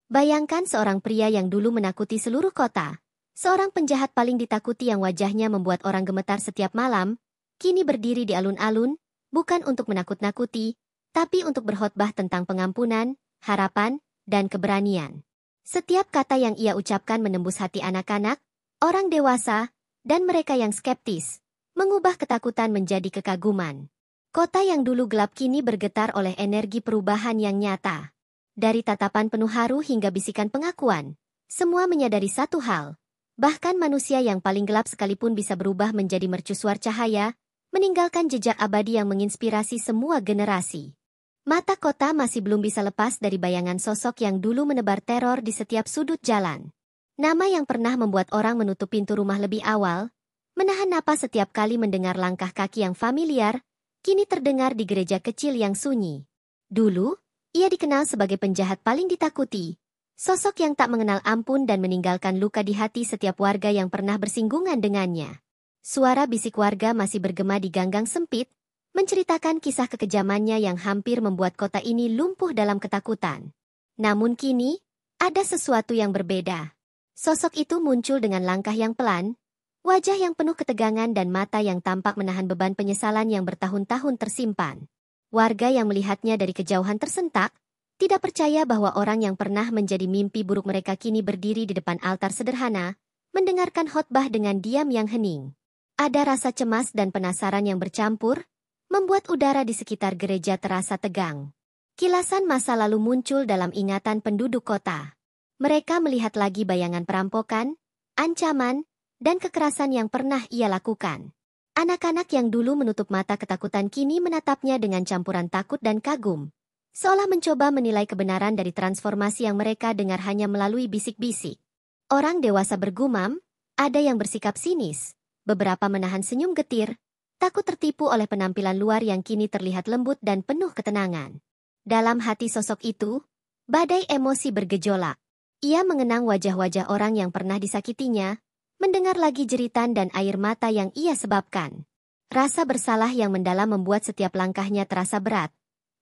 Bayangkan seorang pria yang dulu menakuti seluruh kota. Seorang penjahat paling ditakuti yang wajahnya membuat orang gemetar setiap malam, kini berdiri di alun-alun, bukan untuk menakut-nakuti, tapi untuk berkhotbah tentang pengampunan, harapan, dan keberanian. Setiap kata yang ia ucapkan menembus hati anak-anak, orang dewasa, dan mereka yang skeptis, mengubah ketakutan menjadi kekaguman. Kota yang dulu gelap kini bergetar oleh energi perubahan yang nyata. Dari tatapan penuh haru hingga bisikan pengakuan, semua menyadari satu hal. Bahkan manusia yang paling gelap sekalipun bisa berubah menjadi mercusuar cahaya, meninggalkan jejak abadi yang menginspirasi semua generasi. Mata kota masih belum bisa lepas dari bayangan sosok yang dulu menebar teror di setiap sudut jalan. Nama yang pernah membuat orang menutup pintu rumah lebih awal, menahan napas setiap kali mendengar langkah kaki yang familiar, kini terdengar di gereja kecil yang sunyi. Dulu, ia dikenal sebagai penjahat paling ditakuti. Sosok yang tak mengenal ampun dan meninggalkan luka di hati setiap warga yang pernah bersinggungan dengannya. Suara bisik warga masih bergema di ganggang sempit, menceritakan kisah kekejamannya yang hampir membuat kota ini lumpuh dalam ketakutan. Namun kini, ada sesuatu yang berbeda. Sosok itu muncul dengan langkah yang pelan, wajah yang penuh ketegangan dan mata yang tampak menahan beban penyesalan yang bertahun-tahun tersimpan. Warga yang melihatnya dari kejauhan tersentak, tidak percaya bahwa orang yang pernah menjadi mimpi buruk mereka kini berdiri di depan altar sederhana, mendengarkan khotbah dengan diam yang hening. Ada rasa cemas dan penasaran yang bercampur, membuat udara di sekitar gereja terasa tegang. Kilasan masa lalu muncul dalam ingatan penduduk kota. Mereka melihat lagi bayangan perampokan, ancaman, dan kekerasan yang pernah ia lakukan. Anak-anak yang dulu menutup mata ketakutan kini menatapnya dengan campuran takut dan kagum. Seolah mencoba menilai kebenaran dari transformasi yang mereka dengar hanya melalui bisik-bisik. Orang dewasa bergumam, ada yang bersikap sinis, beberapa menahan senyum getir, takut tertipu oleh penampilan luar yang kini terlihat lembut dan penuh ketenangan. Dalam hati sosok itu, badai emosi bergejolak. Ia mengenang wajah-wajah orang yang pernah disakitinya, mendengar lagi jeritan dan air mata yang ia sebabkan. Rasa bersalah yang mendalam membuat setiap langkahnya terasa berat.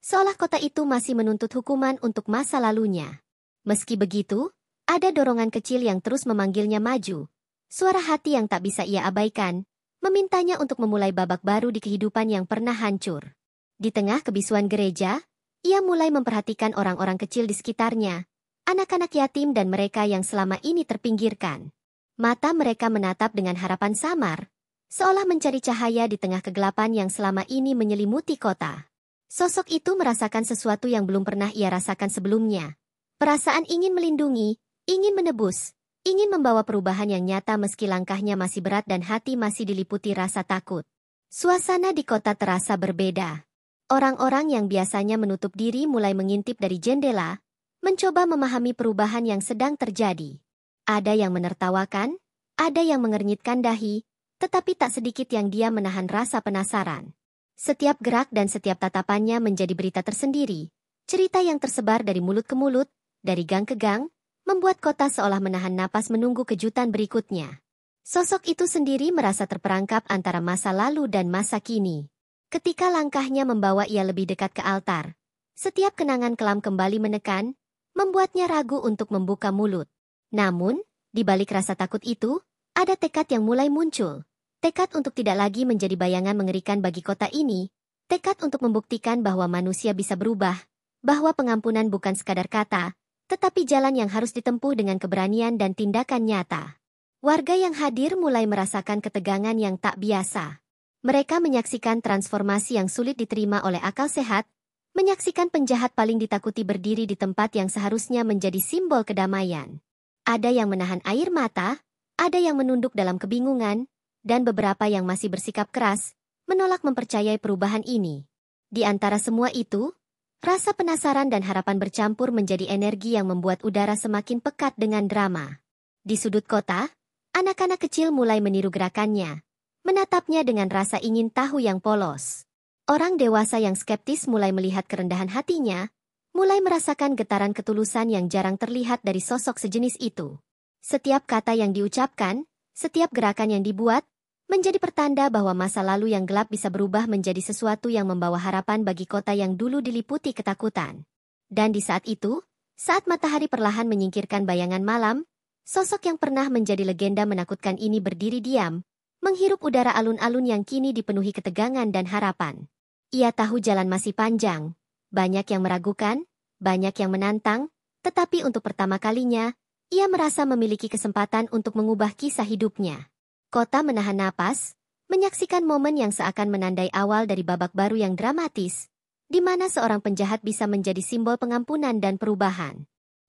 Seolah kota itu masih menuntut hukuman untuk masa lalunya. Meski begitu, ada dorongan kecil yang terus memanggilnya maju. Suara hati yang tak bisa ia abaikan, memintanya untuk memulai babak baru di kehidupan yang pernah hancur. Di tengah kebisuan gereja, ia mulai memperhatikan orang-orang kecil di sekitarnya, anak-anak yatim dan mereka yang selama ini terpinggirkan. Mata mereka menatap dengan harapan samar, seolah mencari cahaya di tengah kegelapan yang selama ini menyelimuti kota. Sosok itu merasakan sesuatu yang belum pernah ia rasakan sebelumnya. Perasaan ingin melindungi, ingin menebus, ingin membawa perubahan yang nyata meski langkahnya masih berat dan hati masih diliputi rasa takut. Suasana di kota terasa berbeda. Orang-orang yang biasanya menutup diri mulai mengintip dari jendela, mencoba memahami perubahan yang sedang terjadi. Ada yang menertawakan, ada yang mengernyitkan dahi, tetapi tak sedikit yang diam menahan rasa penasaran. Setiap gerak dan setiap tatapannya menjadi berita tersendiri. Cerita yang tersebar dari mulut ke mulut, dari gang ke gang, membuat kota seolah menahan napas menunggu kejutan berikutnya. Sosok itu sendiri merasa terperangkap antara masa lalu dan masa kini. Ketika langkahnya membawa ia lebih dekat ke altar, setiap kenangan kelam kembali menekan, membuatnya ragu untuk membuka mulut. Namun, di balik rasa takut itu, ada tekad yang mulai muncul. Tekad untuk tidak lagi menjadi bayangan mengerikan bagi kota ini, tekad untuk membuktikan bahwa manusia bisa berubah, bahwa pengampunan bukan sekadar kata, tetapi jalan yang harus ditempuh dengan keberanian dan tindakan nyata. Warga yang hadir mulai merasakan ketegangan yang tak biasa. Mereka menyaksikan transformasi yang sulit diterima oleh akal sehat, menyaksikan penjahat paling ditakuti berdiri di tempat yang seharusnya menjadi simbol kedamaian. Ada yang menahan air mata, ada yang menunduk dalam kebingungan, dan beberapa yang masih bersikap keras, menolak mempercayai perubahan ini. Di antara semua itu, rasa penasaran dan harapan bercampur menjadi energi yang membuat udara semakin pekat dengan drama. Di sudut kota, anak-anak kecil mulai meniru gerakannya, menatapnya dengan rasa ingin tahu yang polos. Orang dewasa yang skeptis mulai melihat kerendahan hatinya, mulai merasakan getaran ketulusan yang jarang terlihat dari sosok sejenis itu. Setiap kata yang diucapkan, setiap gerakan yang dibuat, menjadi pertanda bahwa masa lalu yang gelap bisa berubah menjadi sesuatu yang membawa harapan bagi kota yang dulu diliputi ketakutan. Dan di saat itu, Saat matahari perlahan menyingkirkan bayangan malam, sosok yang pernah menjadi legenda menakutkan ini berdiri diam, menghirup udara alun-alun yang kini dipenuhi ketegangan dan harapan. Ia tahu jalan masih panjang, banyak yang meragukan, banyak yang menantang, tetapi untuk pertama kalinya, ia merasa memiliki kesempatan untuk mengubah kisah hidupnya. Kota menahan napas, menyaksikan momen yang seakan menandai awal dari babak baru yang dramatis, di mana seorang penjahat bisa menjadi simbol pengampunan dan perubahan.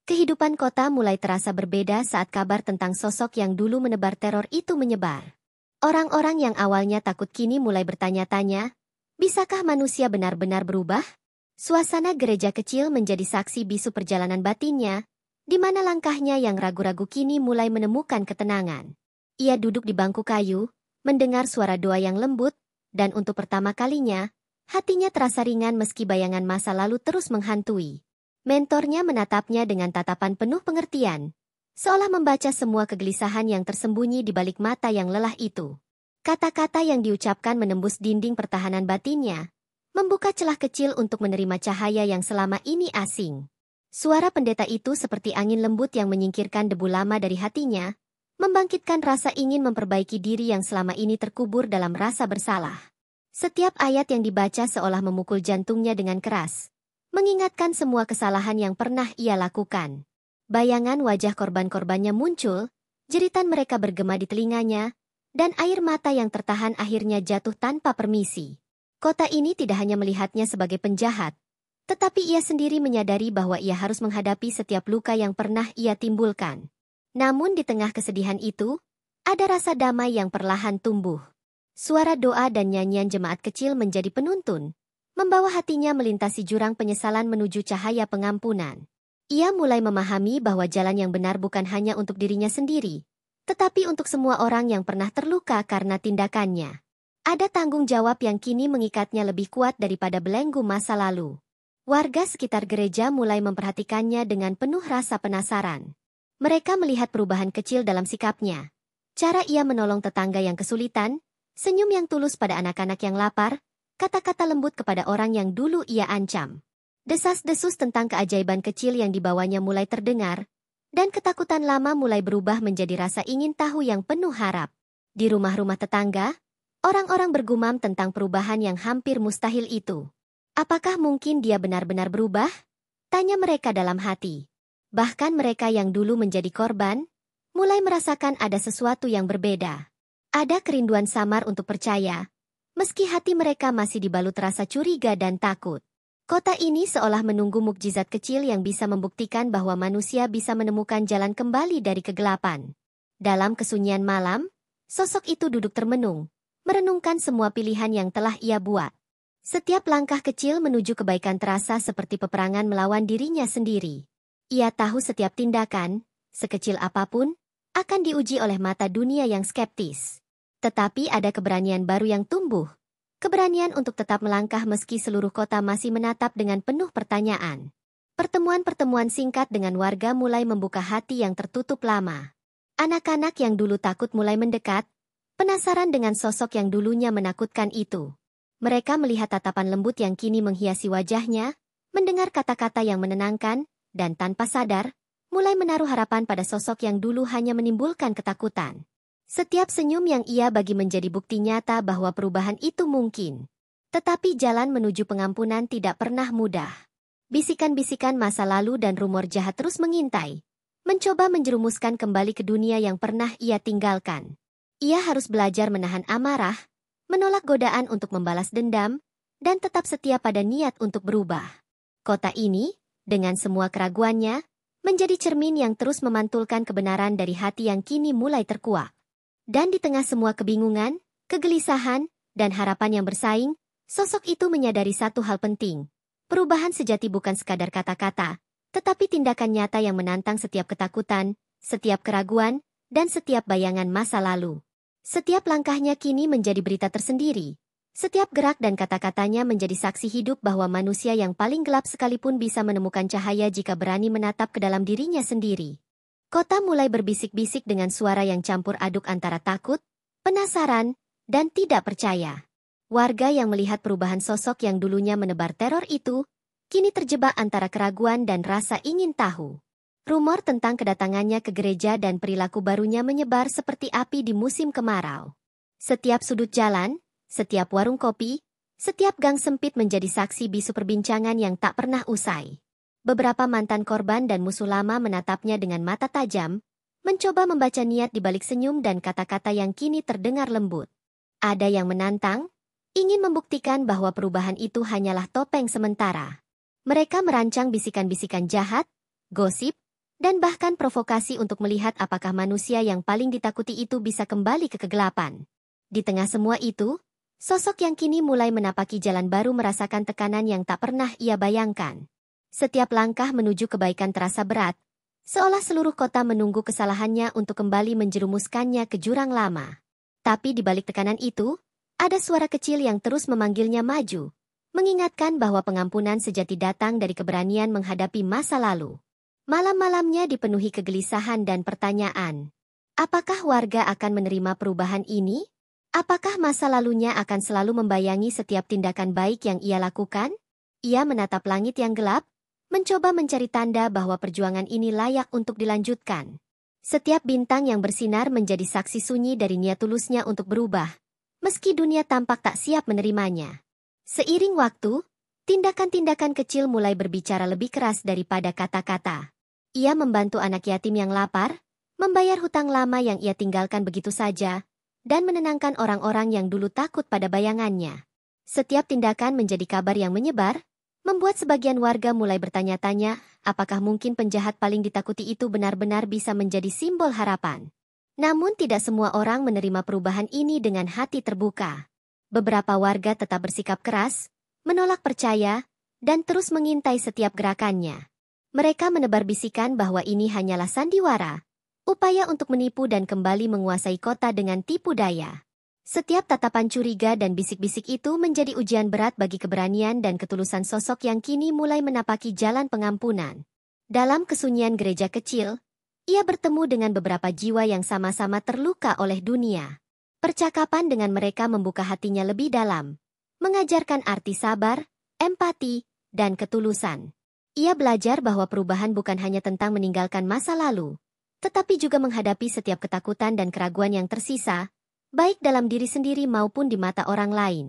Kehidupan kota mulai terasa berbeda saat kabar tentang sosok yang dulu menebar teror itu menyebar. Orang-orang yang awalnya takut kini mulai bertanya-tanya, bisakah manusia benar-benar berubah? Suasana gereja kecil menjadi saksi bisu perjalanan batinnya, di mana langkahnya yang ragu-ragu kini mulai menemukan ketenangan. Ia duduk di bangku kayu, mendengar suara doa yang lembut, dan untuk pertama kalinya, hatinya terasa ringan meski bayangan masa lalu terus menghantui. Mentornya menatapnya dengan tatapan penuh pengertian, seolah membaca semua kegelisahan yang tersembunyi di balik mata yang lelah itu. Kata-kata yang diucapkan menembus dinding pertahanan batinnya, membuka celah kecil untuk menerima cahaya yang selama ini asing. Suara pendeta itu seperti angin lembut yang menyingkirkan debu lama dari hatinya, membangkitkan rasa ingin memperbaiki diri yang selama ini terkubur dalam rasa bersalah. Setiap ayat yang dibaca seolah memukul jantungnya dengan keras, mengingatkan semua kesalahan yang pernah ia lakukan. Bayangan wajah korban-korbannya muncul, jeritan mereka bergema di telinganya, dan air mata yang tertahan akhirnya jatuh tanpa permisi. Kota ini tidak hanya melihatnya sebagai penjahat, tetapi ia sendiri menyadari bahwa ia harus menghadapi setiap luka yang pernah ia timbulkan. Namun di tengah kesedihan itu, ada rasa damai yang perlahan tumbuh. Suara doa dan nyanyian jemaat kecil menjadi penuntun, membawa hatinya melintasi jurang penyesalan menuju cahaya pengampunan. Ia mulai memahami bahwa jalan yang benar bukan hanya untuk dirinya sendiri, tetapi untuk semua orang yang pernah terluka karena tindakannya. Ada tanggung jawab yang kini mengikatnya lebih kuat daripada belenggu masa lalu. Warga sekitar gereja mulai memperhatikannya dengan penuh rasa penasaran. Mereka melihat perubahan kecil dalam sikapnya. Cara ia menolong tetangga yang kesulitan, senyum yang tulus pada anak-anak yang lapar, kata-kata lembut kepada orang yang dulu ia ancam. Desas-desus tentang keajaiban kecil yang dibawanya mulai terdengar, dan ketakutan lama mulai berubah menjadi rasa ingin tahu yang penuh harap. Di rumah-rumah tetangga, orang-orang bergumam tentang perubahan yang hampir mustahil itu. Apakah mungkin dia benar-benar berubah? Tanya mereka dalam hati. Bahkan mereka yang dulu menjadi korban, mulai merasakan ada sesuatu yang berbeda. Ada kerinduan samar untuk percaya, meski hati mereka masih dibalut rasa curiga dan takut. Kota ini seolah menunggu mukjizat kecil yang bisa membuktikan bahwa manusia bisa menemukan jalan kembali dari kegelapan. Dalam kesunyian malam, sosok itu duduk termenung, merenungkan semua pilihan yang telah ia buat. Setiap langkah kecil menuju kebaikan terasa seperti peperangan melawan dirinya sendiri. Ia tahu setiap tindakan, sekecil apapun, akan diuji oleh mata dunia yang skeptis. Tetapi ada keberanian baru yang tumbuh. Keberanian untuk tetap melangkah meski seluruh kota masih menatap dengan penuh pertanyaan. Pertemuan-pertemuan singkat dengan warga mulai membuka hati yang tertutup lama. Anak-anak yang dulu takut mulai mendekat, penasaran dengan sosok yang dulunya menakutkan itu. Mereka melihat tatapan lembut yang kini menghiasi wajahnya, mendengar kata-kata yang menenangkan, dan tanpa sadar, mulai menaruh harapan pada sosok yang dulu hanya menimbulkan ketakutan. Setiap senyum yang ia bagi menjadi bukti nyata bahwa perubahan itu mungkin. Tetapi jalan menuju pengampunan tidak pernah mudah. Bisikan-bisikan masa lalu dan rumor jahat terus mengintai, mencoba menjerumuskan kembali ke dunia yang pernah ia tinggalkan. Ia harus belajar menahan amarah, menolak godaan untuk membalas dendam, dan tetap setia pada niat untuk berubah. Kota ini, dengan semua keraguannya, menjadi cermin yang terus memantulkan kebenaran dari hati yang kini mulai terkuak. Dan di tengah semua kebingungan, kegelisahan, dan harapan yang bersaing, sosok itu menyadari satu hal penting. Perubahan sejati bukan sekadar kata-kata, tetapi tindakan nyata yang menantang setiap ketakutan, setiap keraguan, dan setiap bayangan masa lalu. Setiap langkahnya kini menjadi berita tersendiri. Setiap gerak dan kata-katanya menjadi saksi hidup bahwa manusia yang paling gelap sekalipun bisa menemukan cahaya jika berani menatap ke dalam dirinya sendiri. Kota mulai berbisik-bisik dengan suara yang campur aduk antara takut, penasaran, dan tidak percaya. Warga yang melihat perubahan sosok yang dulunya menebar teror itu, kini terjebak antara keraguan dan rasa ingin tahu. Rumor tentang kedatangannya ke gereja dan perilaku barunya menyebar seperti api di musim kemarau. Setiap sudut jalan, setiap warung kopi, setiap gang sempit menjadi saksi bisu perbincangan yang tak pernah usai. Beberapa mantan korban dan musuh lama menatapnya dengan mata tajam, mencoba membaca niat di balik senyum dan kata-kata yang kini terdengar lembut. Ada yang menantang, ingin membuktikan bahwa perubahan itu hanyalah topeng sementara. Mereka merancang bisikan-bisikan jahat, gosip, dan bahkan provokasi untuk melihat apakah manusia yang paling ditakuti itu bisa kembali ke kegelapan. Di tengah semua itu, sosok yang kini mulai menapaki jalan baru merasakan tekanan yang tak pernah ia bayangkan. Setiap langkah menuju kebaikan terasa berat, seolah seluruh kota menunggu kesalahannya untuk kembali menjerumuskannya ke jurang lama. Tapi di balik tekanan itu, ada suara kecil yang terus memanggilnya maju, mengingatkan bahwa pengampunan sejati datang dari keberanian menghadapi masa lalu. Malam-malamnya dipenuhi kegelisahan dan pertanyaan. Apakah warga akan menerima perubahan ini? Apakah masa lalunya akan selalu membayangi setiap tindakan baik yang ia lakukan? Ia menatap langit yang gelap, mencoba mencari tanda bahwa perjuangan ini layak untuk dilanjutkan. Setiap bintang yang bersinar menjadi saksi sunyi dari niat tulusnya untuk berubah, meski dunia tampak tak siap menerimanya. Seiring waktu, tindakan-tindakan kecil mulai berbicara lebih keras daripada kata-kata. Ia membantu anak yatim yang lapar, membayar hutang lama yang ia tinggalkan begitu saja, dan menenangkan orang-orang yang dulu takut pada bayangannya. Setiap tindakan menjadi kabar yang menyebar, membuat sebagian warga mulai bertanya-tanya, apakah mungkin penjahat paling ditakuti itu benar-benar bisa menjadi simbol harapan. Namun tidak semua orang menerima perubahan ini dengan hati terbuka. Beberapa warga tetap bersikap keras, menolak percaya, dan terus mengintai setiap gerakannya. Mereka menebar bisikan bahwa ini hanyalah sandiwara, upaya untuk menipu dan kembali menguasai kota dengan tipu daya. Setiap tatapan curiga dan bisik-bisik itu menjadi ujian berat bagi keberanian dan ketulusan sosok yang kini mulai menapaki jalan pengampunan. Dalam kesunyian gereja kecil, ia bertemu dengan beberapa jiwa yang sama-sama terluka oleh dunia. Percakapan dengan mereka membuka hatinya lebih dalam, mengajarkan arti sabar, empati, dan ketulusan. Ia belajar bahwa perubahan bukan hanya tentang meninggalkan masa lalu, tetapi juga menghadapi setiap ketakutan dan keraguan yang tersisa, baik dalam diri sendiri maupun di mata orang lain.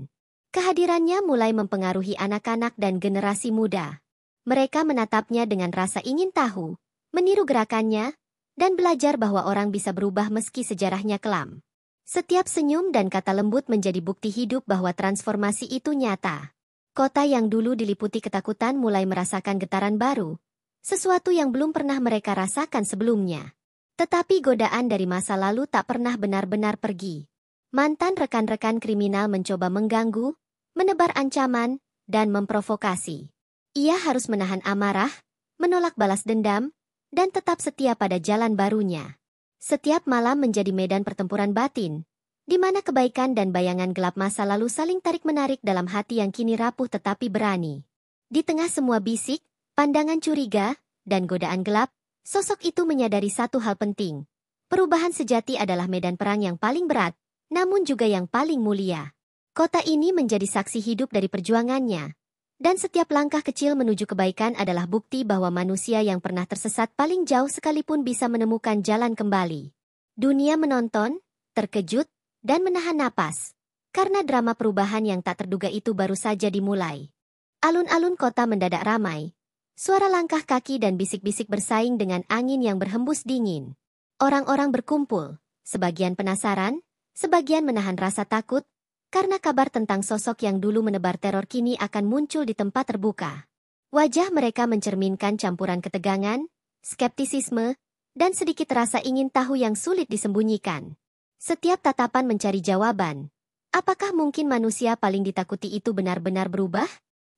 Kehadirannya mulai mempengaruhi anak-anak dan generasi muda. Mereka menatapnya dengan rasa ingin tahu, meniru gerakannya, dan belajar bahwa orang bisa berubah meski sejarahnya kelam. Setiap senyum dan kata lembut menjadi bukti hidup bahwa transformasi itu nyata. Kota yang dulu diliputi ketakutan mulai merasakan getaran baru, sesuatu yang belum pernah mereka rasakan sebelumnya. Tetapi godaan dari masa lalu tak pernah benar-benar pergi. Mantan rekan-rekan kriminal mencoba mengganggu, menebar ancaman, dan memprovokasi. Ia harus menahan amarah, menolak balas dendam, dan tetap setia pada jalan barunya. Setiap malam menjadi medan pertempuran batin, di mana kebaikan dan bayangan gelap masa lalu saling tarik-menarik dalam hati yang kini rapuh tetapi berani. Di tengah semua bisik, pandangan curiga, dan godaan gelap, sosok itu menyadari satu hal penting. Perubahan sejati adalah medan perang yang paling berat, namun juga yang paling mulia. Kota ini menjadi saksi hidup dari perjuangannya, dan setiap langkah kecil menuju kebaikan adalah bukti bahwa manusia yang pernah tersesat paling jauh sekalipun bisa menemukan jalan kembali. Dunia menonton, terkejut, dan menahan napas, karena drama perubahan yang tak terduga itu baru saja dimulai. Alun-alun kota mendadak ramai, suara langkah kaki dan bisik-bisik bersaing dengan angin yang berhembus dingin. Orang-orang berkumpul, sebagian penasaran, sebagian menahan rasa takut, karena kabar tentang sosok yang dulu menebar teror kini akan muncul di tempat terbuka. Wajah mereka mencerminkan campuran ketegangan, skeptisisme, dan sedikit rasa ingin tahu yang sulit disembunyikan. Setiap tatapan mencari jawaban. Apakah mungkin manusia paling ditakuti itu benar-benar berubah?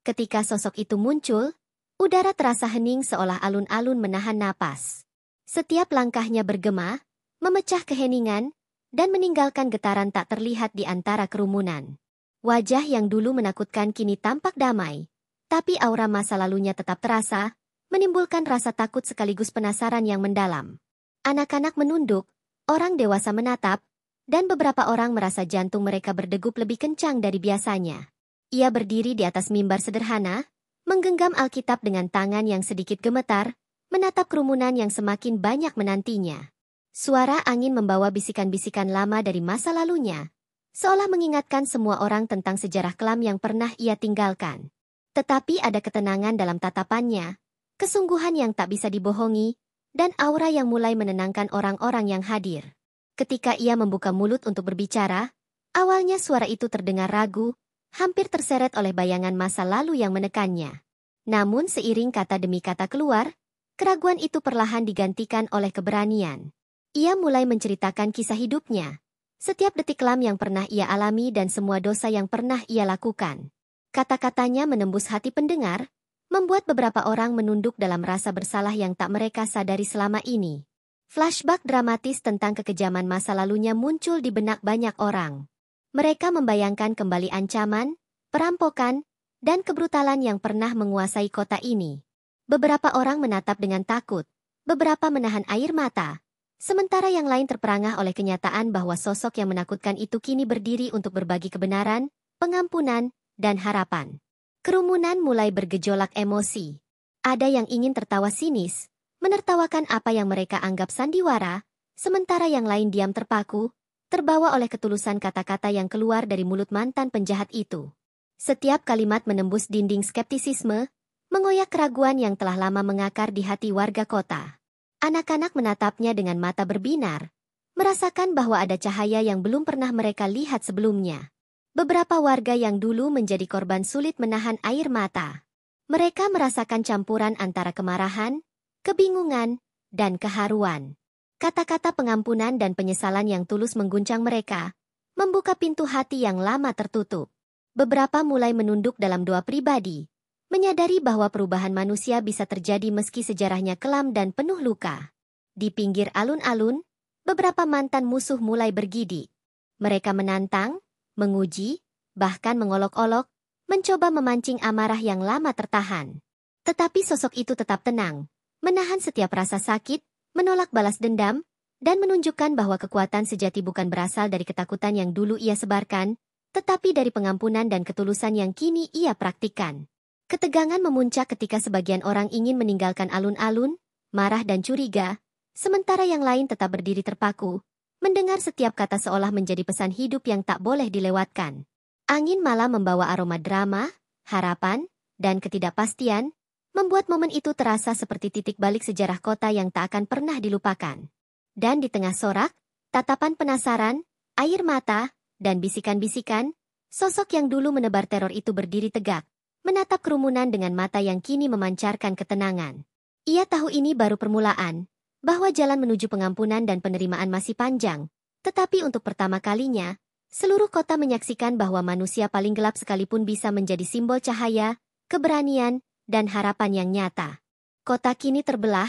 Ketika sosok itu muncul, udara terasa hening seolah alun-alun menahan napas. Setiap langkahnya bergema, memecah keheningan, dan meninggalkan getaran tak terlihat di antara kerumunan. Wajah yang dulu menakutkan kini tampak damai, tapi aura masa lalunya tetap terasa, menimbulkan rasa takut sekaligus penasaran yang mendalam. Anak-anak menunduk, orang dewasa menatap, dan beberapa orang merasa jantung mereka berdegup lebih kencang dari biasanya. Ia berdiri di atas mimbar sederhana, menggenggam Alkitab dengan tangan yang sedikit gemetar, menatap kerumunan yang semakin banyak menantinya. Suara angin membawa bisikan-bisikan lama dari masa lalunya, seolah mengingatkan semua orang tentang sejarah kelam yang pernah ia tinggalkan. Tetapi ada ketenangan dalam tatapannya, kesungguhan yang tak bisa dibohongi, dan aura yang mulai menenangkan orang-orang yang hadir. Ketika ia membuka mulut untuk berbicara, awalnya suara itu terdengar ragu, hampir terseret oleh bayangan masa lalu yang menekannya. Namun seiring kata demi kata keluar, keraguan itu perlahan digantikan oleh keberanian. Ia mulai menceritakan kisah hidupnya, setiap detik kelam yang pernah ia alami dan semua dosa yang pernah ia lakukan. Kata-katanya menembus hati pendengar, membuat beberapa orang menunduk dalam rasa bersalah yang tak mereka sadari selama ini. Flashback dramatis tentang kekejaman masa lalunya muncul di benak banyak orang. Mereka membayangkan kembali ancaman, perampokan, dan kebrutalan yang pernah menguasai kota ini. Beberapa orang menatap dengan takut, beberapa menahan air mata, sementara yang lain terperangah oleh kenyataan bahwa sosok yang menakutkan itu kini berdiri untuk berbagi kebenaran, pengampunan, dan harapan. Kerumunan mulai bergejolak emosi. Ada yang ingin tertawa sinis, menertawakan apa yang mereka anggap sandiwara, sementara yang lain diam terpaku, terbawa oleh ketulusan kata-kata yang keluar dari mulut mantan penjahat itu. Setiap kalimat menembus dinding skeptisisme, mengoyak keraguan yang telah lama mengakar di hati warga kota. Anak-anak menatapnya dengan mata berbinar, merasakan bahwa ada cahaya yang belum pernah mereka lihat sebelumnya. Beberapa warga yang dulu menjadi korban sulit menahan air mata. Mereka merasakan campuran antara kemarahan, kebingungan, dan keharuan. Kata-kata pengampunan dan penyesalan yang tulus mengguncang mereka, membuka pintu hati yang lama tertutup. Beberapa mulai menunduk dalam doa pribadi, menyadari bahwa perubahan manusia bisa terjadi meski sejarahnya kelam dan penuh luka. Di pinggir alun-alun, beberapa mantan musuh mulai bergidik. Mereka menantang, menguji, bahkan mengolok-olok, mencoba memancing amarah yang lama tertahan. Tetapi sosok itu tetap tenang, menahan setiap rasa sakit, menolak balas dendam, dan menunjukkan bahwa kekuatan sejati bukan berasal dari ketakutan yang dulu ia sebarkan, tetapi dari pengampunan dan ketulusan yang kini ia praktikkan. Ketegangan memuncak ketika sebagian orang ingin meninggalkan alun-alun, marah dan curiga, sementara yang lain tetap berdiri terpaku, mendengar setiap kata seolah menjadi pesan hidup yang tak boleh dilewatkan. Angin malam membawa aroma drama, harapan, dan ketidakpastian, membuat momen itu terasa seperti titik balik sejarah kota yang tak akan pernah dilupakan. Dan di tengah sorak, tatapan penasaran, air mata, dan bisikan-bisikan, sosok yang dulu menebar teror itu berdiri tegak, menatap kerumunan dengan mata yang kini memancarkan ketenangan. Ia tahu ini baru permulaan, bahwa jalan menuju pengampunan dan penerimaan masih panjang, tetapi untuk pertama kalinya, seluruh kota menyaksikan bahwa manusia paling gelap sekalipun bisa menjadi simbol cahaya, keberanian, dan harapan yang nyata. Kota kini terbelah,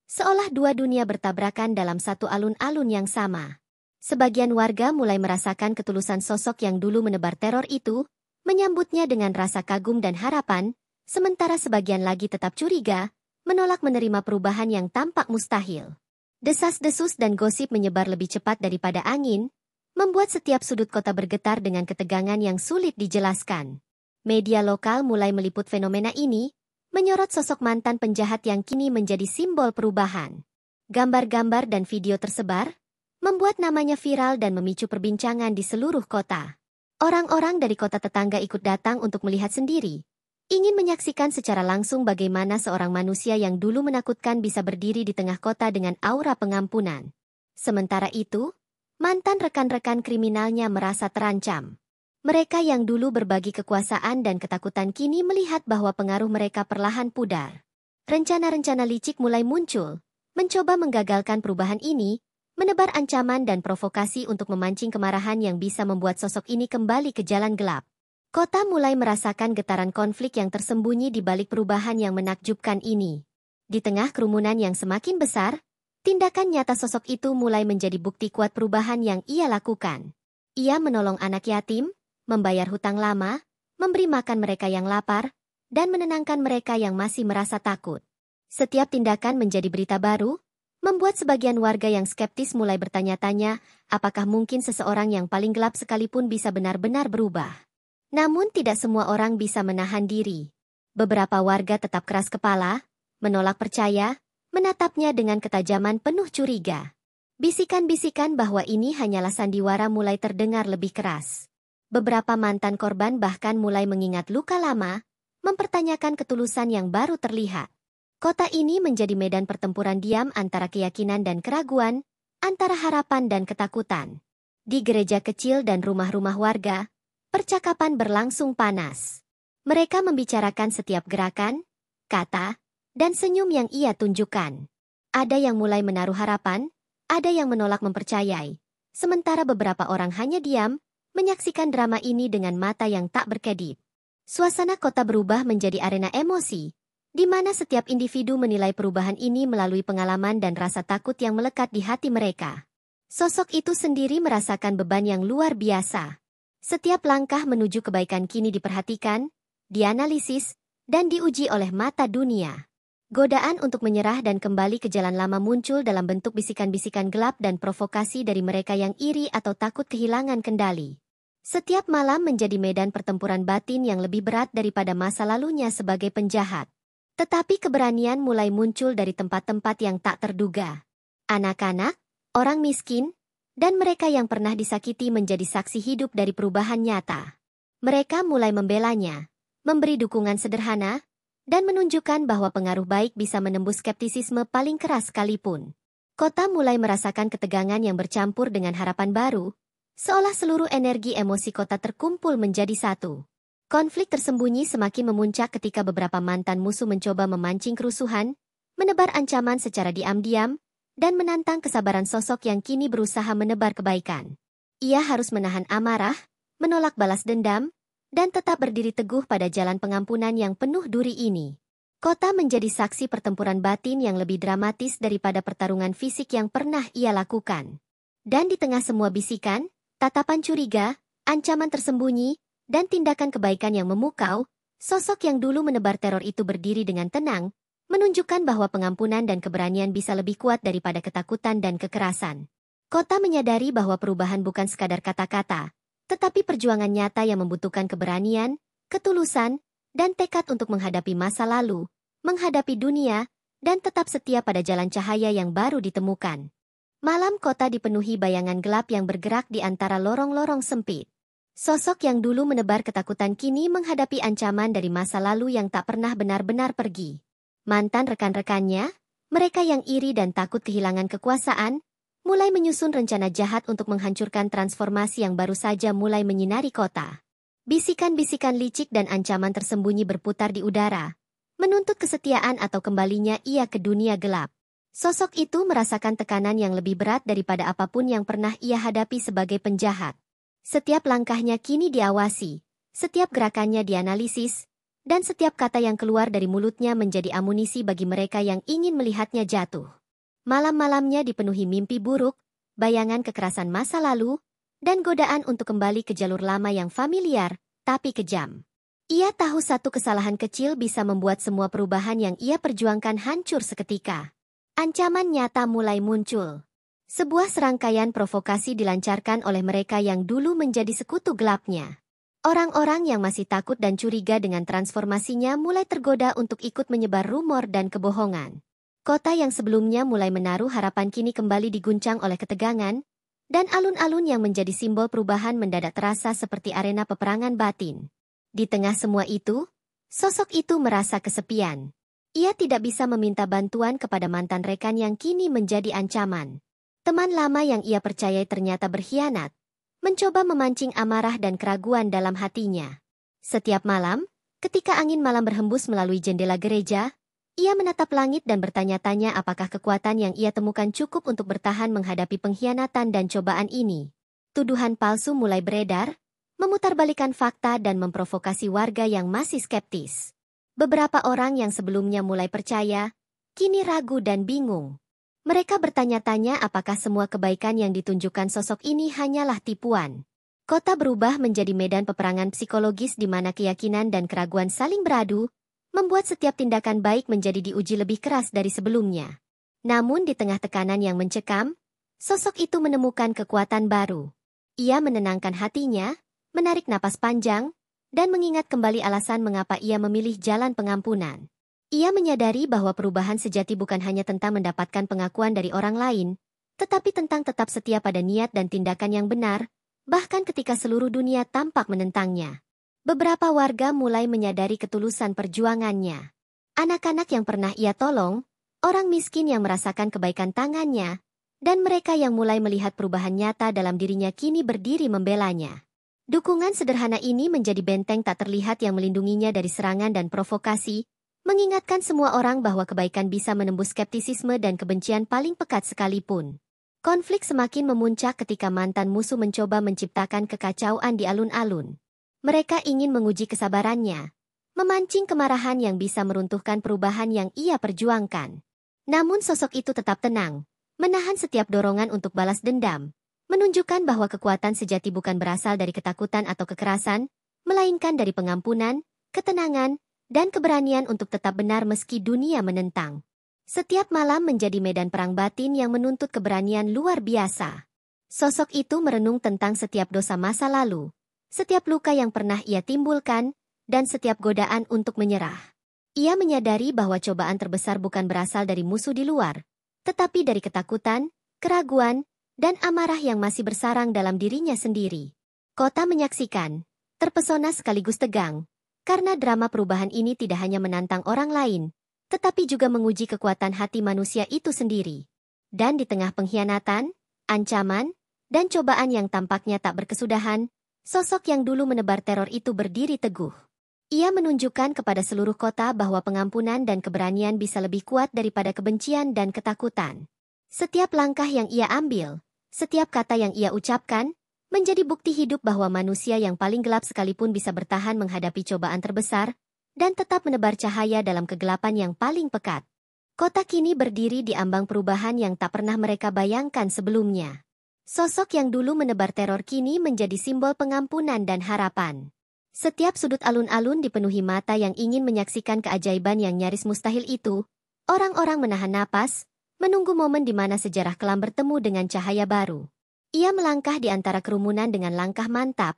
seolah dua dunia bertabrakan dalam satu alun-alun yang sama. Sebagian warga mulai merasakan ketulusan sosok yang dulu menebar teror itu, menyambutnya dengan rasa kagum dan harapan, sementara sebagian lagi tetap curiga, menolak menerima perubahan yang tampak mustahil. Desas-desus dan gosip menyebar lebih cepat daripada angin, membuat setiap sudut kota bergetar dengan ketegangan yang sulit dijelaskan. Media lokal mulai meliput fenomena ini, menyorot sosok mantan penjahat yang kini menjadi simbol perubahan. Gambar-gambar dan video tersebar, membuat namanya viral dan memicu perbincangan di seluruh kota. Orang-orang dari kota tetangga ikut datang untuk melihat sendiri, ingin menyaksikan secara langsung bagaimana seorang manusia yang dulu menakutkan bisa berdiri di tengah kota dengan aura pengampunan. Sementara itu, mantan rekan-rekan kriminalnya merasa terancam. Mereka yang dulu berbagi kekuasaan dan ketakutan kini melihat bahwa pengaruh mereka perlahan pudar. Rencana-rencana licik mulai muncul, mencoba menggagalkan perubahan ini, menebar ancaman dan provokasi untuk memancing kemarahan yang bisa membuat sosok ini kembali ke jalan gelap. Kota mulai merasakan getaran konflik yang tersembunyi di balik perubahan yang menakjubkan ini. Di tengah kerumunan yang semakin besar, tindakan nyata sosok itu mulai menjadi bukti kuat perubahan yang ia lakukan. Ia menolong anak yatim, membayar hutang lama, memberi makan mereka yang lapar, dan menenangkan mereka yang masih merasa takut. Setiap tindakan menjadi berita baru, membuat sebagian warga yang skeptis mulai bertanya-tanya, apakah mungkin seseorang yang paling gelap sekalipun bisa benar-benar berubah. Namun tidak semua orang bisa menahan diri. Beberapa warga tetap keras kepala, menolak percaya, menatapnya dengan ketajaman penuh curiga. Bisikan-bisikan bahwa ini hanyalah sandiwara mulai terdengar lebih keras. Beberapa mantan korban bahkan mulai mengingat luka lama, mempertanyakan ketulusan yang baru terlihat. Kota ini menjadi medan pertempuran diam antara keyakinan dan keraguan, antara harapan dan ketakutan. Di gereja kecil dan rumah-rumah warga, percakapan berlangsung panas. Mereka membicarakan setiap gerakan, kata, dan senyum yang ia tunjukkan. Ada yang mulai menaruh harapan, ada yang menolak mempercayai. Sementara beberapa orang hanya diam, menyaksikan drama ini dengan mata yang tak berkedip. Suasana kota berubah menjadi arena emosi, di mana setiap individu menilai perubahan ini melalui pengalaman dan rasa takut yang melekat di hati mereka. Sosok itu sendiri merasakan beban yang luar biasa. Setiap langkah menuju kebaikan kini diperhatikan, dianalisis, dan diuji oleh mata dunia. Godaan untuk menyerah dan kembali ke jalan lama muncul dalam bentuk bisikan-bisikan gelap dan provokasi dari mereka yang iri atau takut kehilangan kendali. Setiap malam menjadi medan pertempuran batin yang lebih berat daripada masa lalunya sebagai penjahat. Tetapi keberanian mulai muncul dari tempat-tempat yang tak terduga. Anak-anak, orang miskin, dan mereka yang pernah disakiti menjadi saksi hidup dari perubahan nyata. Mereka mulai membelanya, memberi dukungan sederhana, dan menunjukkan bahwa pengaruh baik bisa menembus skeptisisme paling keras sekalipun. Kota mulai merasakan ketegangan yang bercampur dengan harapan baru, seolah seluruh energi emosi kota terkumpul menjadi satu. Konflik tersembunyi semakin memuncak ketika beberapa mantan musuh mencoba memancing kerusuhan, menebar ancaman secara diam-diam, dan menantang kesabaran sosok yang kini berusaha menebar kebaikan. Ia harus menahan amarah, menolak balas dendam, dan tetap berdiri teguh pada jalan pengampunan yang penuh duri ini. Kota menjadi saksi pertempuran batin yang lebih dramatis daripada pertarungan fisik yang pernah ia lakukan. Dan di tengah semua bisikan, tatapan curiga, ancaman tersembunyi, dan tindakan kebaikan yang memukau, sosok yang dulu menebar teror itu berdiri dengan tenang, menunjukkan bahwa pengampunan dan keberanian bisa lebih kuat daripada ketakutan dan kekerasan. Kota menyadari bahwa perubahan bukan sekadar kata-kata, tetapi perjuangan nyata yang membutuhkan keberanian, ketulusan, dan tekad untuk menghadapi masa lalu, menghadapi dunia, dan tetap setia pada jalan cahaya yang baru ditemukan. Malam kota dipenuhi bayangan gelap yang bergerak di antara lorong-lorong sempit. Sosok yang dulu menebar ketakutan kini menghadapi ancaman dari masa lalu yang tak pernah benar-benar pergi. Mantan rekan-rekannya, mereka yang iri dan takut kehilangan kekuasaan, mulai menyusun rencana jahat untuk menghancurkan transformasi yang baru saja mulai menyinari kota. Bisikan-bisikan licik dan ancaman tersembunyi berputar di udara, menuntut kesetiaan atau kembalinya ia ke dunia gelap. Sosok itu merasakan tekanan yang lebih berat daripada apapun yang pernah ia hadapi sebagai penjahat. Setiap langkahnya kini diawasi, setiap gerakannya dianalisis, dan setiap kata yang keluar dari mulutnya menjadi amunisi bagi mereka yang ingin melihatnya jatuh. Malam-malamnya dipenuhi mimpi buruk, bayangan kekerasan masa lalu, dan godaan untuk kembali ke jalur lama yang familiar, tapi kejam. Ia tahu satu kesalahan kecil bisa membuat semua perubahan yang ia perjuangkan hancur seketika. Ancaman nyata mulai muncul. Sebuah serangkaian provokasi dilancarkan oleh mereka yang dulu menjadi sekutu gelapnya. Orang-orang yang masih takut dan curiga dengan transformasinya mulai tergoda untuk ikut menyebar rumor dan kebohongan. Kota yang sebelumnya mulai menaruh harapan kini kembali diguncang oleh ketegangan, dan alun-alun yang menjadi simbol perubahan mendadak terasa seperti arena peperangan batin. Di tengah semua itu, sosok itu merasa kesepian. Ia tidak bisa meminta bantuan kepada mantan rekan yang kini menjadi ancaman. Teman lama yang ia percayai ternyata berkhianat, mencoba memancing amarah dan keraguan dalam hatinya. Setiap malam, ketika angin malam berhembus melalui jendela gereja, ia menatap langit dan bertanya-tanya apakah kekuatan yang ia temukan cukup untuk bertahan menghadapi pengkhianatan dan cobaan ini. Tuduhan palsu mulai beredar, memutarbalikkan fakta dan memprovokasi warga yang masih skeptis. Beberapa orang yang sebelumnya mulai percaya, kini ragu dan bingung. Mereka bertanya-tanya apakah semua kebaikan yang ditunjukkan sosok ini hanyalah tipuan. Kota berubah menjadi medan peperangan psikologis di mana keyakinan dan keraguan saling beradu, membuat setiap tindakan baik menjadi diuji lebih keras dari sebelumnya. Namun di tengah tekanan yang mencekam, sosok itu menemukan kekuatan baru. Ia menenangkan hatinya, menarik napas panjang, dan mengingat kembali alasan mengapa ia memilih jalan pengampunan. Ia menyadari bahwa perubahan sejati bukan hanya tentang mendapatkan pengakuan dari orang lain, tetapi tentang tetap setia pada niat dan tindakan yang benar, bahkan ketika seluruh dunia tampak menentangnya. Beberapa warga mulai menyadari ketulusan perjuangannya. Anak-anak yang pernah ia tolong, orang miskin yang merasakan kebaikan tangannya, dan mereka yang mulai melihat perubahan nyata dalam dirinya kini berdiri membelanya. Dukungan sederhana ini menjadi benteng tak terlihat yang melindunginya dari serangan dan provokasi, mengingatkan semua orang bahwa kebaikan bisa menembus skeptisisme dan kebencian paling pekat sekalipun. Konflik semakin memuncak ketika mantan musuh mencoba menciptakan kekacauan di alun-alun. Mereka ingin menguji kesabarannya, memancing kemarahan yang bisa meruntuhkan perubahan yang ia perjuangkan. Namun sosok itu tetap tenang, menahan setiap dorongan untuk balas dendam, menunjukkan bahwa kekuatan sejati bukan berasal dari ketakutan atau kekerasan, melainkan dari pengampunan, ketenangan, dan keberanian untuk tetap benar meski dunia menentang. Setiap malam menjadi medan perang batin yang menuntut keberanian luar biasa. Sosok itu merenung tentang setiap dosa masa lalu, setiap luka yang pernah ia timbulkan, dan setiap godaan untuk menyerah. Ia menyadari bahwa cobaan terbesar bukan berasal dari musuh di luar, tetapi dari ketakutan, keraguan, dan amarah yang masih bersarang dalam dirinya sendiri. Kota menyaksikan, terpesona sekaligus tegang, karena drama perubahan ini tidak hanya menantang orang lain, tetapi juga menguji kekuatan hati manusia itu sendiri. Dan di tengah pengkhianatan, ancaman, dan cobaan yang tampaknya tak berkesudahan, sosok yang dulu menebar teror itu berdiri teguh. Ia menunjukkan kepada seluruh kota bahwa pengampunan dan keberanian bisa lebih kuat daripada kebencian dan ketakutan. Setiap langkah yang ia ambil, setiap kata yang ia ucapkan, menjadi bukti hidup bahwa manusia yang paling gelap sekalipun bisa bertahan menghadapi cobaan terbesar, dan tetap menebar cahaya dalam kegelapan yang paling pekat. Kota kini berdiri di ambang perubahan yang tak pernah mereka bayangkan sebelumnya. Sosok yang dulu menebar teror kini menjadi simbol pengampunan dan harapan. Setiap sudut alun-alun dipenuhi mata yang ingin menyaksikan keajaiban yang nyaris mustahil itu. Orang-orang menahan napas, menunggu momen di mana sejarah kelam bertemu dengan cahaya baru. Ia melangkah di antara kerumunan dengan langkah mantap.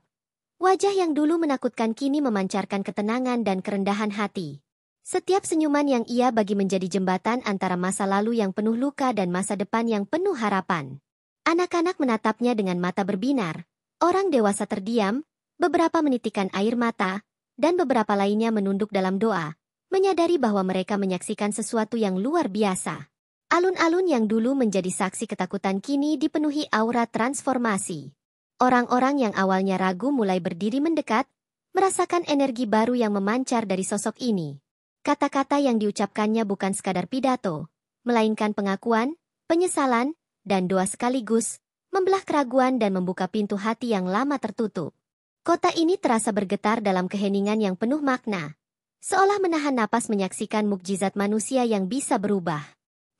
Wajah yang dulu menakutkan kini memancarkan ketenangan dan kerendahan hati. Setiap senyuman yang ia bagi menjadi jembatan antara masa lalu yang penuh luka dan masa depan yang penuh harapan. Anak-anak menatapnya dengan mata berbinar. Orang dewasa terdiam, beberapa menitikan air mata, dan beberapa lainnya menunduk dalam doa, menyadari bahwa mereka menyaksikan sesuatu yang luar biasa. Alun-alun yang dulu menjadi saksi ketakutan kini dipenuhi aura transformasi. Orang-orang yang awalnya ragu mulai berdiri mendekat, merasakan energi baru yang memancar dari sosok ini. Kata-kata yang diucapkannya bukan sekadar pidato, melainkan pengakuan, penyesalan, dan doa sekaligus, membelah keraguan dan membuka pintu hati yang lama tertutup. Kota ini terasa bergetar dalam keheningan yang penuh makna, seolah menahan napas menyaksikan mukjizat manusia yang bisa berubah.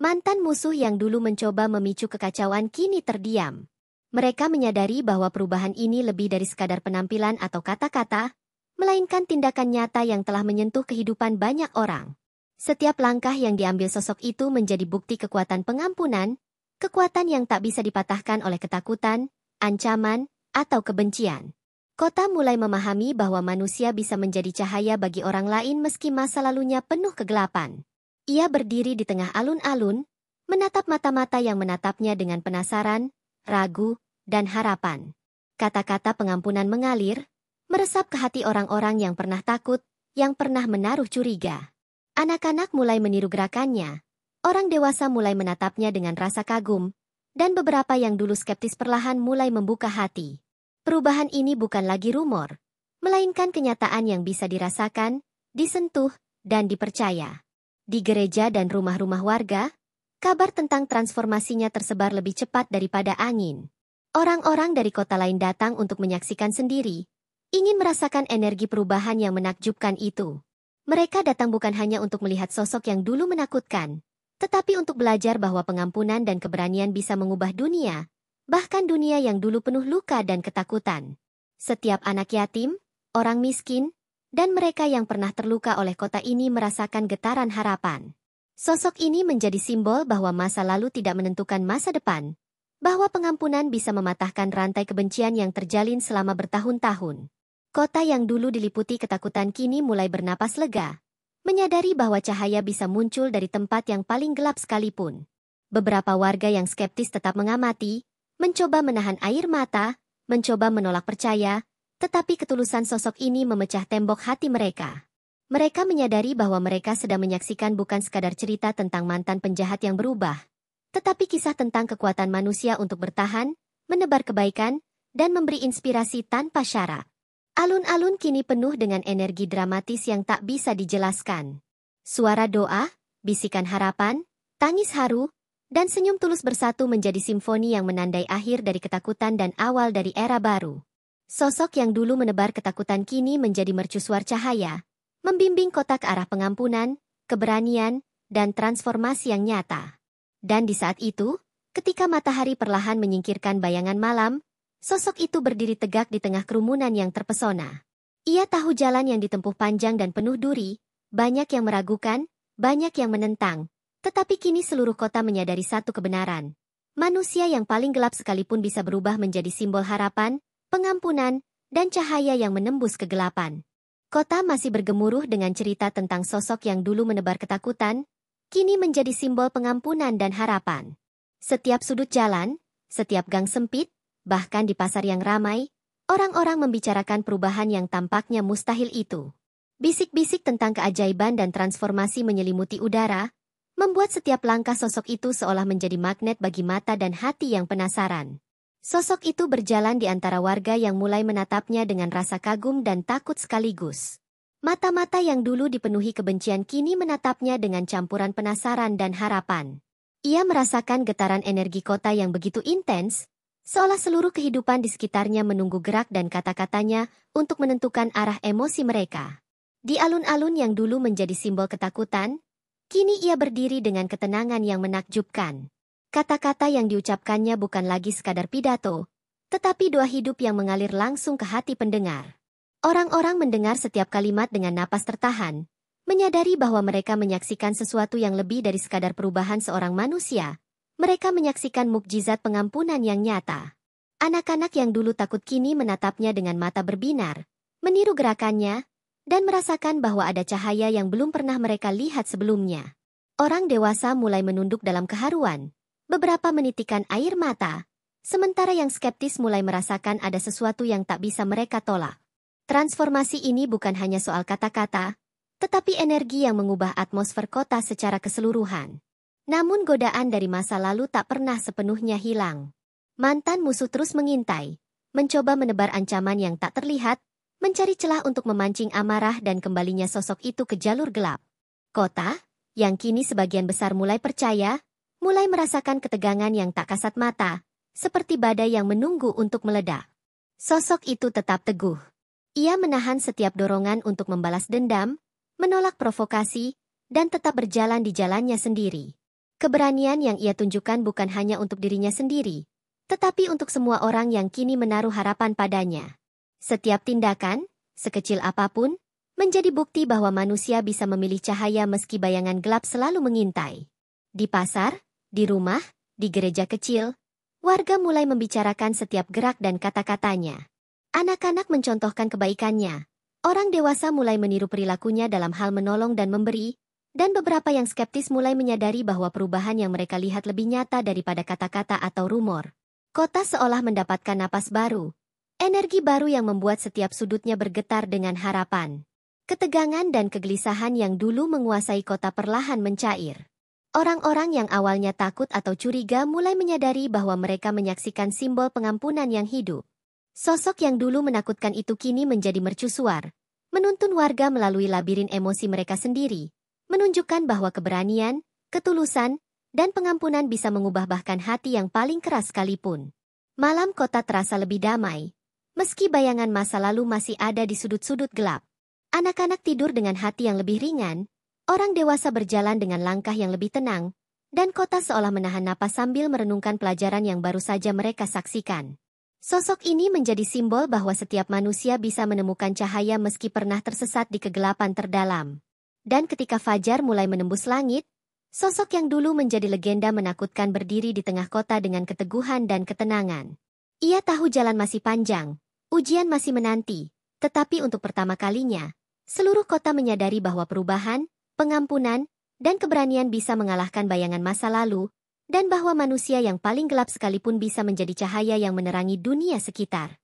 Mantan musuh yang dulu mencoba memicu kekacauan kini terdiam. Mereka menyadari bahwa perubahan ini lebih dari sekadar penampilan atau kata-kata, melainkan tindakan nyata yang telah menyentuh kehidupan banyak orang. Setiap langkah yang diambil sosok itu menjadi bukti kekuatan pengampunan, kekuatan yang tak bisa dipatahkan oleh ketakutan, ancaman, atau kebencian. Kota mulai memahami bahwa manusia bisa menjadi cahaya bagi orang lain meski masa lalunya penuh kegelapan. Ia berdiri di tengah alun-alun, menatap mata-mata yang menatapnya dengan penasaran, ragu, dan harapan. Kata-kata pengampunan mengalir, meresap ke hati orang-orang yang pernah takut, yang pernah menaruh curiga. Anak-anak mulai meniru gerakannya, orang dewasa mulai menatapnya dengan rasa kagum, dan beberapa yang dulu skeptis perlahan mulai membuka hati. Perubahan ini bukan lagi rumor, melainkan kenyataan yang bisa dirasakan, disentuh, dan dipercaya. Di gereja dan rumah-rumah warga, kabar tentang transformasinya tersebar lebih cepat daripada angin. Orang-orang dari kota lain datang untuk menyaksikan sendiri, ingin merasakan energi perubahan yang menakjubkan itu. Mereka datang bukan hanya untuk melihat sosok yang dulu menakutkan, tetapi untuk belajar bahwa pengampunan dan keberanian bisa mengubah dunia, bahkan dunia yang dulu penuh luka dan ketakutan. Setiap anak yatim, orang miskin, dan mereka yang pernah terluka oleh kota ini merasakan getaran harapan. Sosok ini menjadi simbol bahwa masa lalu tidak menentukan masa depan, bahwa pengampunan bisa mematahkan rantai kebencian yang terjalin selama bertahun-tahun. Kota yang dulu diliputi ketakutan kini mulai bernapas lega, menyadari bahwa cahaya bisa muncul dari tempat yang paling gelap sekalipun. Beberapa warga yang skeptis tetap mengamati, mencoba menahan air mata, mencoba menolak percaya, tetapi ketulusan sosok ini memecah tembok hati mereka. Mereka menyadari bahwa mereka sedang menyaksikan bukan sekadar cerita tentang mantan penjahat yang berubah, tetapi kisah tentang kekuatan manusia untuk bertahan, menebar kebaikan, dan memberi inspirasi tanpa syarat. Alun-alun kini penuh dengan energi dramatis yang tak bisa dijelaskan. Suara doa, bisikan harapan, tangis haru, dan senyum tulus bersatu menjadi simfoni yang menandai akhir dari ketakutan dan awal dari era baru. Sosok yang dulu menebar ketakutan kini menjadi mercusuar cahaya, membimbing kota ke arah pengampunan, keberanian, dan transformasi yang nyata. Dan di saat itu, ketika matahari perlahan menyingkirkan bayangan malam, sosok itu berdiri tegak di tengah kerumunan yang terpesona. Ia tahu jalan yang ditempuh panjang dan penuh duri, banyak yang meragukan, banyak yang menentang, tetapi kini seluruh kota menyadari satu kebenaran. Manusia yang paling gelap sekalipun bisa berubah menjadi simbol harapan, pengampunan, dan cahaya yang menembus kegelapan. Kota masih bergemuruh dengan cerita tentang sosok yang dulu menebar ketakutan, kini menjadi simbol pengampunan dan harapan. Setiap sudut jalan, setiap gang sempit, bahkan di pasar yang ramai, orang-orang membicarakan perubahan yang tampaknya mustahil itu. Bisik-bisik tentang keajaiban dan transformasi menyelimuti udara, membuat setiap langkah sosok itu seolah menjadi magnet bagi mata dan hati yang penasaran. Sosok itu berjalan di antara warga yang mulai menatapnya dengan rasa kagum dan takut sekaligus. Mata-mata yang dulu dipenuhi kebencian kini menatapnya dengan campuran penasaran dan harapan. Ia merasakan getaran energi kota yang begitu intens, seolah seluruh kehidupan di sekitarnya menunggu gerak dan kata-katanya untuk menentukan arah emosi mereka. Di alun-alun yang dulu menjadi simbol ketakutan, kini ia berdiri dengan ketenangan yang menakjubkan. Kata-kata yang diucapkannya bukan lagi sekadar pidato, tetapi doa hidup yang mengalir langsung ke hati pendengar. Orang-orang mendengar setiap kalimat dengan napas tertahan, menyadari bahwa mereka menyaksikan sesuatu yang lebih dari sekadar perubahan seorang manusia. Mereka menyaksikan mukjizat pengampunan yang nyata. Anak-anak yang dulu takut kini menatapnya dengan mata berbinar, meniru gerakannya, dan merasakan bahwa ada cahaya yang belum pernah mereka lihat sebelumnya. Orang dewasa mulai menunduk dalam keharuan, beberapa menitikan air mata, sementara yang skeptis mulai merasakan ada sesuatu yang tak bisa mereka tolak. Transformasi ini bukan hanya soal kata-kata, tetapi energi yang mengubah atmosfer kota secara keseluruhan. Namun godaan dari masa lalu tak pernah sepenuhnya hilang. Mantan musuh terus mengintai, mencoba menebar ancaman yang tak terlihat, mencari celah untuk memancing amarah dan kembalinya sosok itu ke jalur gelap. Kota, yang kini sebagian besar mulai percaya, mulai merasakan ketegangan yang tak kasat mata, seperti badai yang menunggu untuk meledak. Sosok itu tetap teguh. Ia menahan setiap dorongan untuk membalas dendam, menolak provokasi, dan tetap berjalan di jalannya sendiri. Keberanian yang ia tunjukkan bukan hanya untuk dirinya sendiri, tetapi untuk semua orang yang kini menaruh harapan padanya. Setiap tindakan, sekecil apapun, menjadi bukti bahwa manusia bisa memilih cahaya meski bayangan gelap selalu mengintai. Di pasar, di rumah, di gereja kecil, warga mulai membicarakan setiap gerak dan kata-katanya. Anak-anak mencontohkan kebaikannya. Orang dewasa mulai meniru perilakunya dalam hal menolong dan memberi, dan beberapa yang skeptis mulai menyadari bahwa perubahan yang mereka lihat lebih nyata daripada kata-kata atau rumor. Kota seolah mendapatkan napas baru. Energi baru yang membuat setiap sudutnya bergetar dengan harapan. Ketegangan dan kegelisahan yang dulu menguasai kota perlahan mencair. Orang-orang yang awalnya takut atau curiga mulai menyadari bahwa mereka menyaksikan simbol pengampunan yang hidup. Sosok yang dulu menakutkan itu kini menjadi mercusuar, menuntun warga melalui labirin emosi mereka sendiri, menunjukkan bahwa keberanian, ketulusan, dan pengampunan bisa mengubah bahkan hati yang paling keras sekalipun. Malam kota terasa lebih damai, meski bayangan masa lalu masih ada di sudut-sudut gelap. Anak-anak tidur dengan hati yang lebih ringan, orang dewasa berjalan dengan langkah yang lebih tenang, dan kota seolah menahan napas sambil merenungkan pelajaran yang baru saja mereka saksikan. Sosok ini menjadi simbol bahwa setiap manusia bisa menemukan cahaya meski pernah tersesat di kegelapan terdalam. Dan ketika fajar mulai menembus langit, sosok yang dulu menjadi legenda menakutkan berdiri di tengah kota dengan keteguhan dan ketenangan. Ia tahu jalan masih panjang, ujian masih menanti, Tetapi untuk pertama kalinya, seluruh kota menyadari bahwa perubahan, pengampunan, dan keberanian bisa mengalahkan bayangan masa lalu, dan bahwa manusia yang paling gelap sekalipun bisa menjadi cahaya yang menerangi dunia sekitar.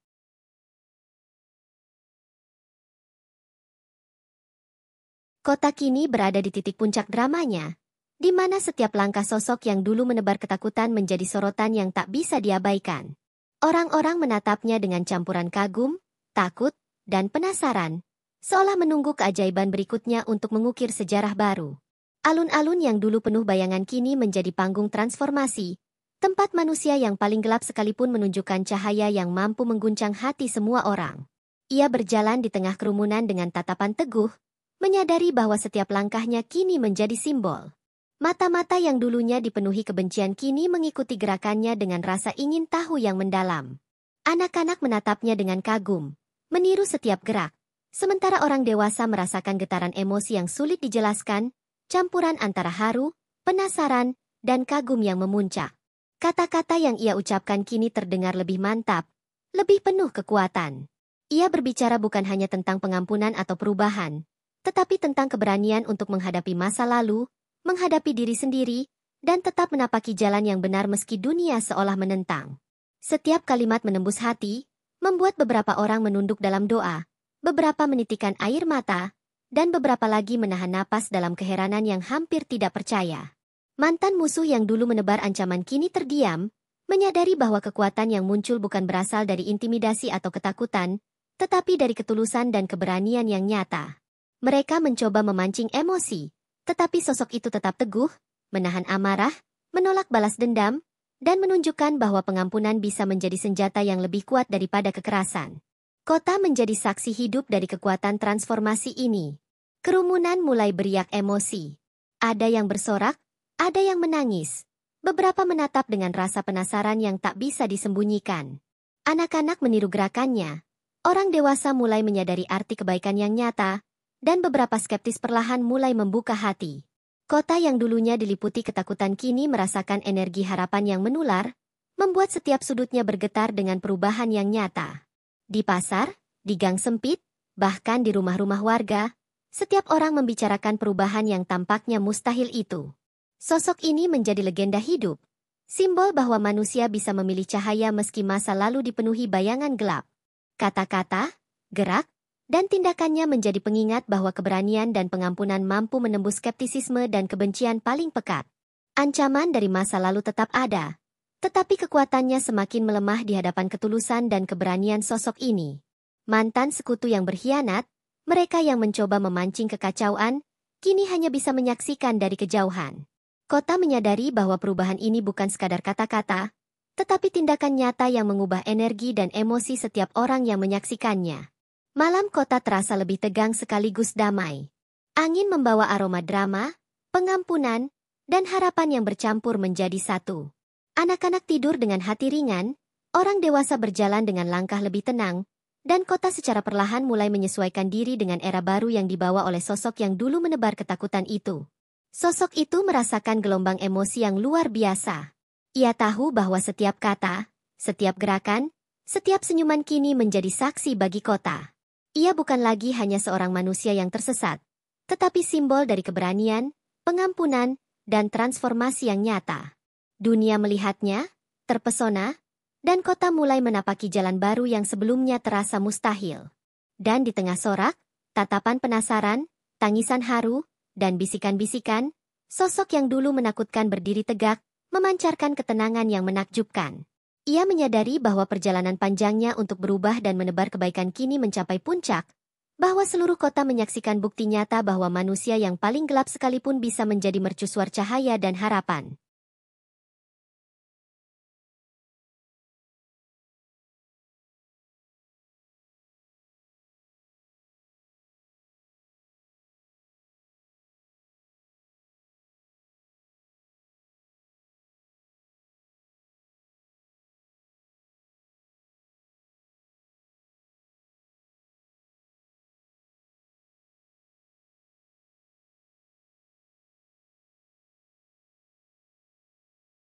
Kota kini berada di titik puncak dramanya, di mana setiap langkah sosok yang dulu menebar ketakutan menjadi sorotan yang tak bisa diabaikan. Orang-orang menatapnya dengan campuran kagum, takut, dan penasaran, seolah menunggu keajaiban berikutnya untuk mengukir sejarah baru. Alun-alun yang dulu penuh bayangan kini menjadi panggung transformasi, tempat manusia yang paling gelap sekalipun menunjukkan cahaya yang mampu mengguncang hati semua orang. Ia berjalan di tengah kerumunan dengan tatapan teguh, menyadari bahwa setiap langkahnya kini menjadi simbol. Mata-mata yang dulunya dipenuhi kebencian kini mengikuti gerakannya dengan rasa ingin tahu yang mendalam. Anak-anak menatapnya dengan kagum, meniru setiap gerak, sementara orang dewasa merasakan getaran emosi yang sulit dijelaskan, campuran antara haru, penasaran, dan kagum yang memuncak. Kata-kata yang ia ucapkan kini terdengar lebih mantap, lebih penuh kekuatan. Ia berbicara bukan hanya tentang pengampunan atau perubahan, tetapi tentang keberanian untuk menghadapi masa lalu, menghadapi diri sendiri, dan tetap menapaki jalan yang benar meski dunia seolah menentang. Setiap kalimat menembus hati, membuat beberapa orang menunduk dalam doa, beberapa menitikan air mata, dan beberapa lagi menahan napas dalam keheranan yang hampir tidak percaya. Mantan musuh yang dulu menebar ancaman kini terdiam, menyadari bahwa kekuatan yang muncul bukan berasal dari intimidasi atau ketakutan, tetapi dari ketulusan dan keberanian yang nyata. Mereka mencoba memancing emosi, tetapi sosok itu tetap teguh, menahan amarah, menolak balas dendam, dan menunjukkan bahwa pengampunan bisa menjadi senjata yang lebih kuat daripada kekerasan. Kota menjadi saksi hidup dari kekuatan transformasi ini. Kerumunan mulai beriak emosi. Ada yang bersorak, ada yang menangis. Beberapa menatap dengan rasa penasaran yang tak bisa disembunyikan. Anak-anak meniru gerakannya. Orang dewasa mulai menyadari arti kebaikan yang nyata, dan beberapa skeptis perlahan mulai membuka hati. Kota yang dulunya diliputi ketakutan kini merasakan energi harapan yang menular, membuat setiap sudutnya bergetar dengan perubahan yang nyata. Di pasar, di gang sempit, bahkan di rumah-rumah warga, setiap orang membicarakan perubahan yang tampaknya mustahil itu. Sosok ini menjadi legenda hidup, simbol bahwa manusia bisa memilih cahaya meski masa lalu dipenuhi bayangan gelap. Kata-kata, gerak, dan tindakannya menjadi pengingat bahwa keberanian dan pengampunan mampu menembus skeptisisme dan kebencian paling pekat. Ancaman dari masa lalu tetap ada, tetapi kekuatannya semakin melemah di hadapan ketulusan dan keberanian sosok ini. Mantan sekutu yang berkhianat, mereka yang mencoba memancing kekacauan, kini hanya bisa menyaksikan dari kejauhan. Kota menyadari bahwa perubahan ini bukan sekadar kata-kata, tetapi tindakan nyata yang mengubah energi dan emosi setiap orang yang menyaksikannya. Malam kota terasa lebih tegang sekaligus damai. Angin membawa aroma drama, pengampunan, dan harapan yang bercampur menjadi satu. Anak-anak tidur dengan hati ringan, orang dewasa berjalan dengan langkah lebih tenang, dan kota secara perlahan mulai menyesuaikan diri dengan era baru yang dibawa oleh sosok yang dulu menebar ketakutan itu. Sosok itu merasakan gelombang emosi yang luar biasa. Ia tahu bahwa setiap kata, setiap gerakan, setiap senyuman kini menjadi saksi bagi kota. Ia bukan lagi hanya seorang manusia yang tersesat, tetapi simbol dari keberanian, pengampunan, dan transformasi yang nyata. Dunia melihatnya, terpesona, dan kota mulai menapaki jalan baru yang sebelumnya terasa mustahil. Dan di tengah sorak, tatapan penasaran, tangisan haru, dan bisikan-bisikan, sosok yang dulu menakutkan berdiri tegak, memancarkan ketenangan yang menakjubkan. Ia menyadari bahwa perjalanan panjangnya untuk berubah dan menebar kebaikan kini mencapai puncak, bahwa seluruh kota menyaksikan bukti nyata bahwa manusia yang paling gelap sekalipun bisa menjadi mercusuar cahaya dan harapan.